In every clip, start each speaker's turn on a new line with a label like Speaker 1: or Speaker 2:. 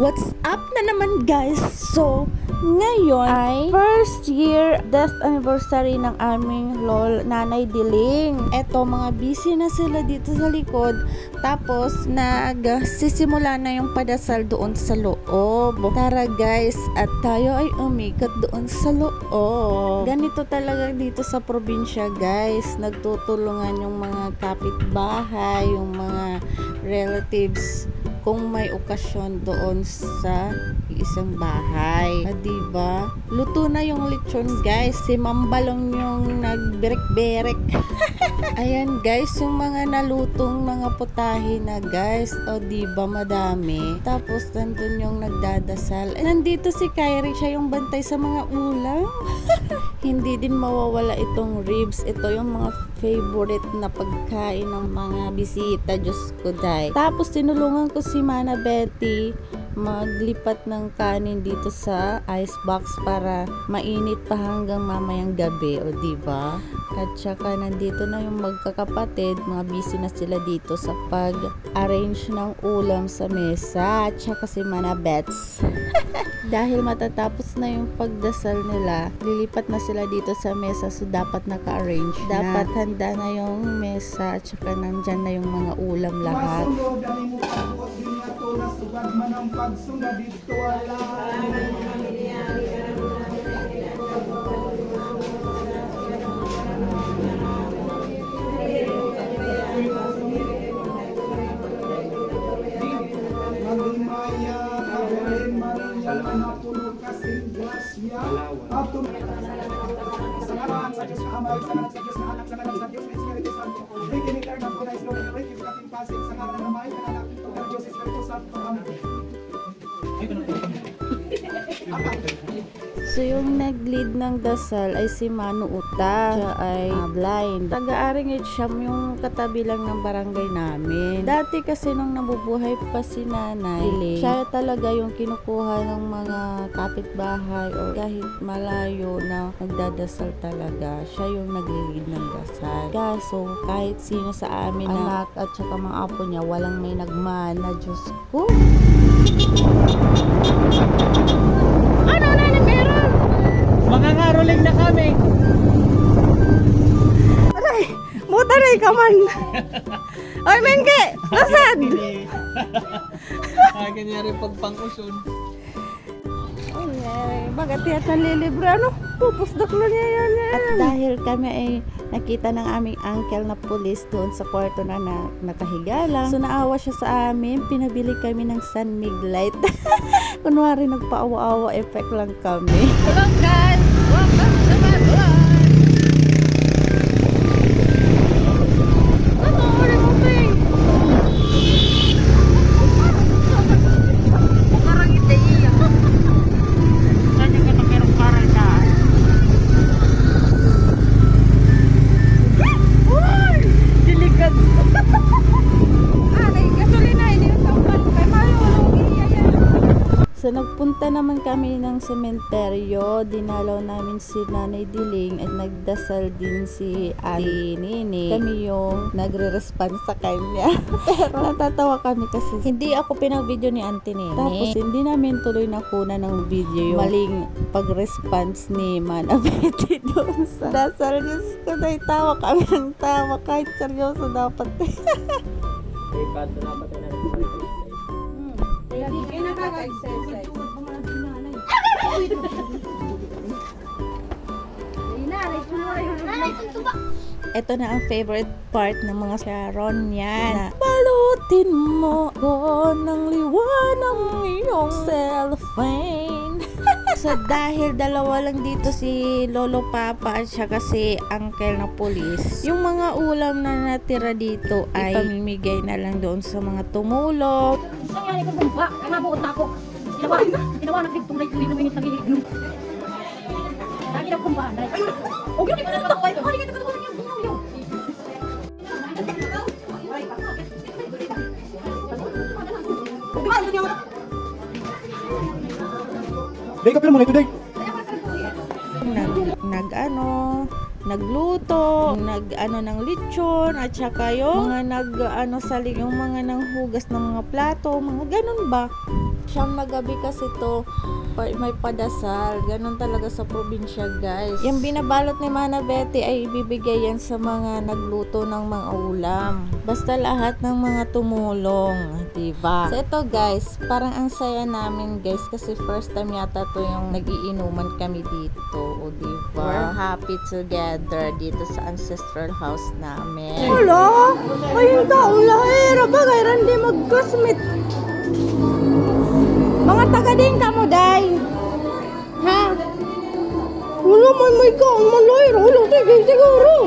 Speaker 1: What's up na naman guys? So, ngayon ay first year death anniversary ng aming lol Nanay Diling. Eto, mga busy na sila dito sa likod. Tapos, nagsisimula na yung padasal doon sa loob. Tara guys, at tayo ay umikot doon sa loob. Ganito talaga dito sa probinsya guys. Nagtutulungan yung mga kapitbahay, yung mga relatives kung may okasyon doon sa isang bahay. Diba? Luto na yung lechon guys. Si Mambalong yung nagberek-berek. Ayan guys, yung mga nalutong mga putahe na guys. O diba madami. Tapos nandun yung nagdadasal. Nandito si Kyrie, siya yung bantay sa mga ulam. Hindi din mawawala itong ribs. Ito yung mga favorite na pagkain ng mga bisita. Diyos ko day. Tapos tinulungan ko si Mana Betty maglipat ng kanin dito sa icebox para mainit pa hanggang mamayang gabi, o diba? At saka nandito na yung magkakapatid, mga busy na sila dito sa pag-arrange ng ulam sa mesa. At saka si Mana Bets. Dahil matatapos na yung pagdasal nila, lilipat na sila dito sa mesa, so dapat naka-arrange na. Dapat handa na yung mesa at saka nandyan na yung mga ulam lahat.
Speaker 2: Masunod, ani mo pagbuot din nga to na sugad man ang pagsunod dito ala. Magimaya, Ave Maria, anak puno kasing grasya. Atum sa ngalan sa Diyos na Ama, sa ngalan sa Diyos na Anak, sa ngalan sa Diyos na Espiritu Santo. Ikinigay na po na islo na rin, yung ating pasig sa ngalan ng Ama, sa ngalan ng Diyos Espiritu Santo. Amen.
Speaker 1: So yung nag-lead ng dasal ay si Manu Uta. Siya ay blind. Taga-Aringid siya, yung katabi lang ng barangay namin. Dati kasi nung nabubuhay pa si Nanay Diling, siya talaga yung kinukuha ng mga kapitbahay o kahit malayo na nagdadasal talaga. Siya yung nag-lead ng dasal. Kaso kahit sino sa amin anak at saka mga apo niya, walang may nagmana. Diyos ko. Ano na meron?
Speaker 2: Mga ngaroling na kami.
Speaker 1: Aray, muta na ikaman. Ay, Mengke, nasad?
Speaker 2: Ay, kanyari pagpang-uson.
Speaker 1: Ay, bagat tiyat ng lilibre, ano? Pupusdok na niya yan. At dahil kami ay nakita ng aming uncle na pulis doon sa kwarto na nakahiga lang. So naawa siya sa amin, pinabili kami ng San Mig Light. Kunwari nagpaawa-awa effect lang kami. Hello guys! Welcome to my vlog! Ano uri mo, Peng? Parang ite iya. Kanya ka na merong parang daan. Uy! Delikad. Ay, gasolina, hindi yung tampan. Kay malulong iya yan. So nagpunta naman kami ng sementeryo, dinalaw namin si Nanay Diling at nagdasal din si Ate Nini. Kami yung nagre-respond sa kanya. Pero natatawa kami kasi hindi ako pinag-video ni Auntie Nini. Tapos hindi namin tuloy nakuna ng video yung maling pag-response ni Mana Betty doon sa dasal. Diyos ko, tawa kami ng tawa kahit seryoso dapat.
Speaker 2: Ay, pato na pa tayo na rin.
Speaker 1: Hindi nakaka-exercise. Ito na ang favorite part ng mga Sharon yan. Na, balutin mo ko ng liwanag ng iyong cellophane. So dahil dalawa lang dito si Lolo Papa at saka si Uncle na pulis, yung mga ulam na natira dito ay ipamimigay na lang doon sa mga tumulong.
Speaker 3: Nangyari ko bumba, ay mabuot ako. Ginawa na dito na inuwingit ng iligno. Lagi na bumba, dahil. O yun, di ba na naman ako ito? Halika ito ka yung bungaw yun.
Speaker 2: Day, kapila mo na ito, Day.
Speaker 1: Nagluto, ng lechon, at saka yung mga yung mga nanghugas ng mga plato, mga ganun ba? Siyam na gabi kasi to may padasal. Ganon talaga sa probinsya, guys. Yung binabalot ni Mana Betty ay ibibigay yan sa mga nagluto ng mga ulam. Basta lahat ng mga tumulong, diba? So ito, guys, parang ang saya namin, guys, kasi first time yata to yung nagiinuman kami dito, o diba? We're happy together dito sa ancestral house namin.
Speaker 3: Wala! Ayun taong lahira ba? Gayran di mag-cosmet. Mga taga din ka mo, day. Ha? Wala man may kaong malahira. Wala, sige, siguro.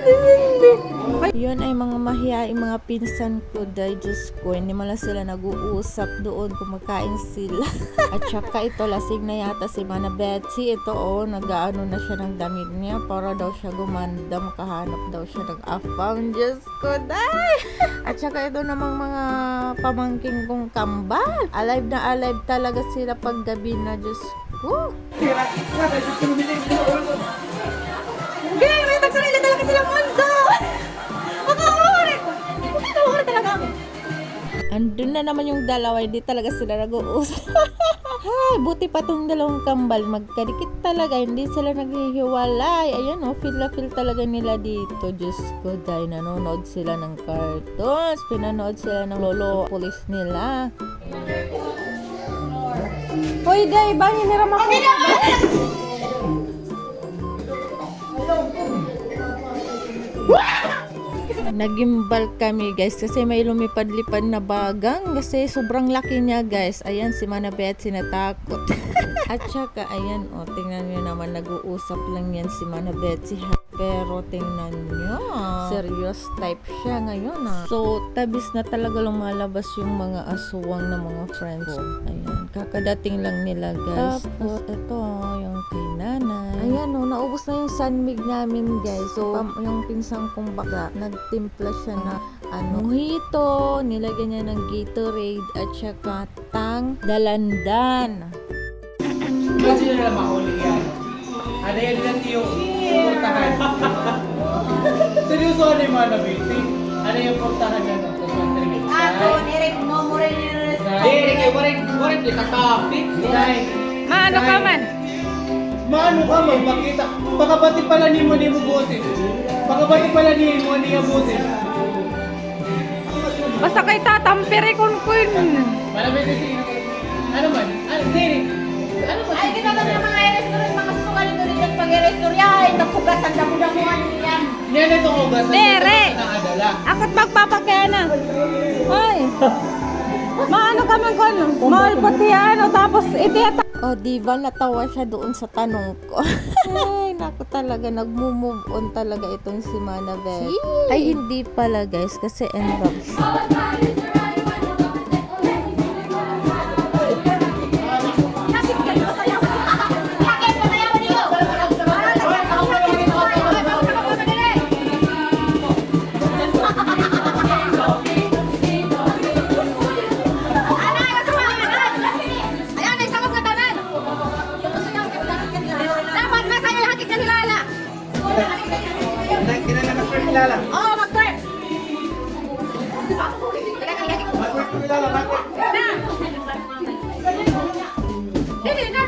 Speaker 3: Hindi.
Speaker 1: Yun ay mga mahiyaing mga pinsan ko, dahil Diyos ko, hindi man lang sila nag-uusap doon, kumakain sila. At saka ito, lasing na yata si Mana Betsy. Ito, nag-aano na siya ng damit niya para daw siya gumanda, makahanap daw siya ng afam. Diyos ko, dahil! At saka ito namang mga pamangking kong kambal. Alive na alive talaga sila pag gabi na, Diyos ko.
Speaker 3: Hindi, may tagsarili talaga silang mundo. Makakahuri. Makakahuri talaga ako.
Speaker 1: Andun na naman yung dalawa, hindi talaga sila nag-uusap. Hay, buti pa tong dalawang kambal, magkadikit talaga, hindi sila naghihiwalay. Ayan feel na feel talaga nila dito. Diyos ko, dahil nanonood sila ng cartoons, pinanood sila ng lolo pulis nila.
Speaker 3: Hoy, day, bangin nila ako.
Speaker 1: Nagimbal kami, guys, kasi may lumipad-lipad na bagang kasi sobrang laki niya, guys. Ayan, si Mana Betsy natakot. At saka, ayan, tingnan nyo naman, nag-uusap lang yan si Mana Betsy. Pero tingnan nyo, serious type siya ngayon, So, tabis na talaga lumalabas yung mga aswang ng mga friends ko. Ayan, kakadating lang nila, guys. Tapos, ito, yung kay nanay. Ayan, naubos na yung sunmig namin, guys. So, yung pinsang kong baka, nagtimpla siya na mojito, nilagyan niya ng Gatorade, at saka tang dalandan.
Speaker 2: Kasi na lang mahuli yan. Ano yan lang yung portahan. Seryoso ano yung mga nabiti? Ano yung portahan na ng Contribution?
Speaker 3: Ako, nirek mo mo rin yung
Speaker 2: Warek, itatapit.
Speaker 3: Maano ka man?
Speaker 2: Maano ka magpakita? Pakabati pala ni mo busin. Pakabati pala ni mo niya busin.
Speaker 3: Basta kay tatampere kun.
Speaker 2: Marami kasi, ano man? Hindi. Ano man?
Speaker 3: Ay, kita lang ng mga restaurant, mga sugal ito rin yung pag-restaurant. Ay, napugasan na mo yan.
Speaker 2: Yan itong ugas.
Speaker 3: Tere!
Speaker 2: Nakadala.
Speaker 3: Ako't magpapakena. Ay! Maano ka man ko, mahal pati tapos itiyata.
Speaker 1: Diba, natawa siya doon sa tanong ko. Ay, naku talaga, nagmo-move on talaga itong si Mana Betsy. Ay, hindi pala, guys, kasi end up siya.
Speaker 2: Kilala.
Speaker 3: Oo, mag-twerk!
Speaker 2: Kilala, bakit?
Speaker 3: Hindi na!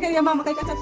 Speaker 4: kaya mama kay kasat.